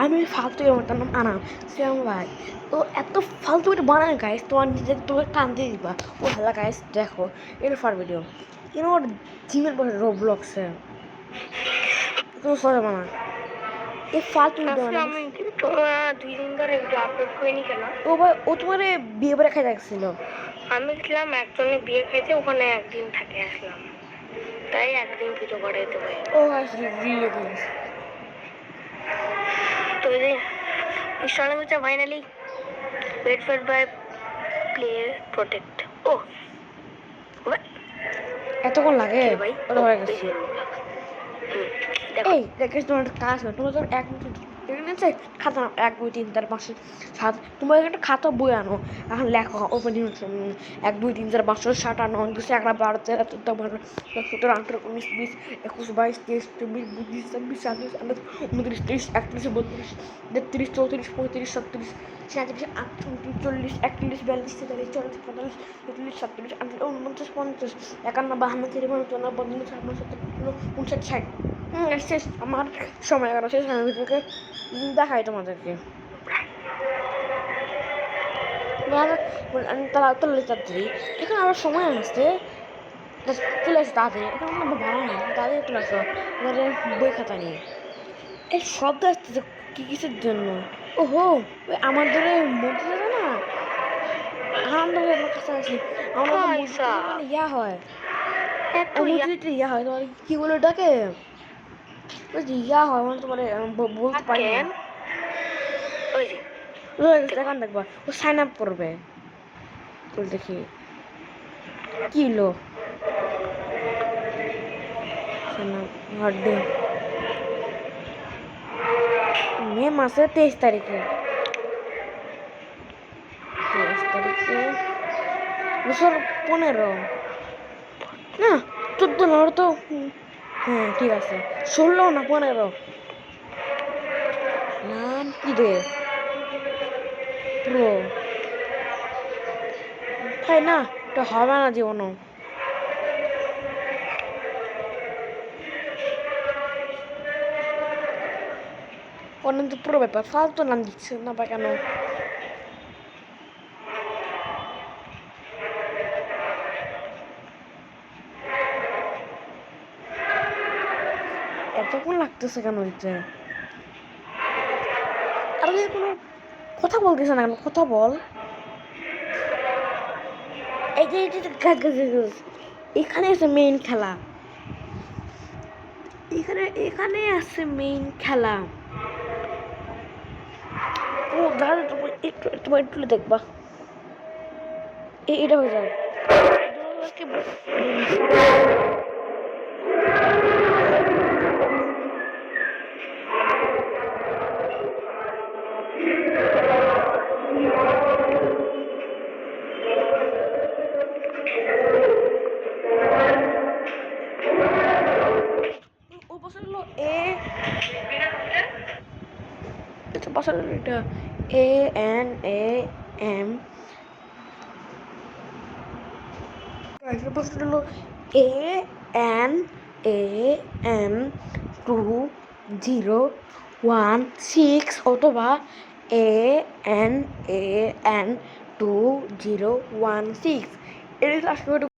আমি ফালতু তার নাম আনাম শ্রীরাম ভাই। তো এত ফালতু ভিডিও বানায় গাইস, তোমার নিজে তোমাকে টানতে দিবা। ও হ্যালো গাইস, দেখো এর ফার ভিডিও ইউনো জিমের পরে রোবলক্সে তো সরে বানায় এই ফালতু ভিডিও বানায়। আমি 2 দিন ধরে ভিডিও আপলোড করিনি কেন? ও ভাই ও তোমার বিয়ে করে খাই দেখছিল। আমি ছিলাম একজনের বিয়ে খেয়েছে, ওখানে একদিন থাকে আসলাম, তাই একদিন ভিডিও করাইতে পারি। ও গাইস রিয়েলি গাইস, তো এই ইনস্টল হচ্ছে finally. Wait for by Play protect. ও এতক্ষণ লাগে ভাই, ওটা হয়ে গেছে। দেখো এই দেখে তোমার একটা কাজ করো, তোমার এক মিনিট আছে খাতা 1 2 3 4 5 7, তোমার একটা খাতা বই আনো, এখন লেখো ওপেন 1 2 3 4 5 6 7 8 9 10 11 12 13 14 15 16 18 19 20 21 22 23 24 25 26 27 28 29 30 31 32 33 34 35 37 37 38 40 41 42 43 44 45 46 47 48 49 50 51 52 53 54 55 56 57 59 শেষ আমার সময় এগারো শেষ। আমি ভিডিওকে দেখাই তোমাদেরকে। তারা চলে তাড়াতাড়ি, এখন আরো সময় আসছে, চলে আসে তাড়াতাড়ি। এখন আমরা ভালো না তাড়াতাড়ি চলে আসো বই খাতা নিয়ে। এই শব্দ আসতেছে কি কিসের জন্য? ওহো ওই আমাদের মধ্যে যাবে না আনন্দ আমার কাছাকাছি, আমাদের মধ্যে মানে ইয়া হয়, ইয়া হয় তোমার কি বলে ডাকে ইয়া হয় মানে তোমার বলতে পারি না। এখন দেখবা ও সাইন আপ করবে, দেখি কি হলো বার্থডে মে মাসের 23 তারিখে, 23 তারিখে বছর 15 না 14 না তো, হ্যাঁ ঠিক আছে 16 না 15। নাম কি রে প্রো তাই না, এটা হবে না জীবনও। অনেক তো পুরো ব্যাপার ফালতু নাম দিচ্ছে না বা কেন? এতক্ষণ লাগতেছে কেন দিতে? আর কোনো কথা বলতেছে না কেন? কথা বল। এই যে এখানে আছে মেইন খেলা, এখানে আছে মেইন খেলা। ও দাদা তোমার একটু দেখবা এটা হয়ে যাবে। ও বছর হলো বছর এটা ANAM, বছর হলো ANAM 2016 অথবা ANAN 2016 এর আসলে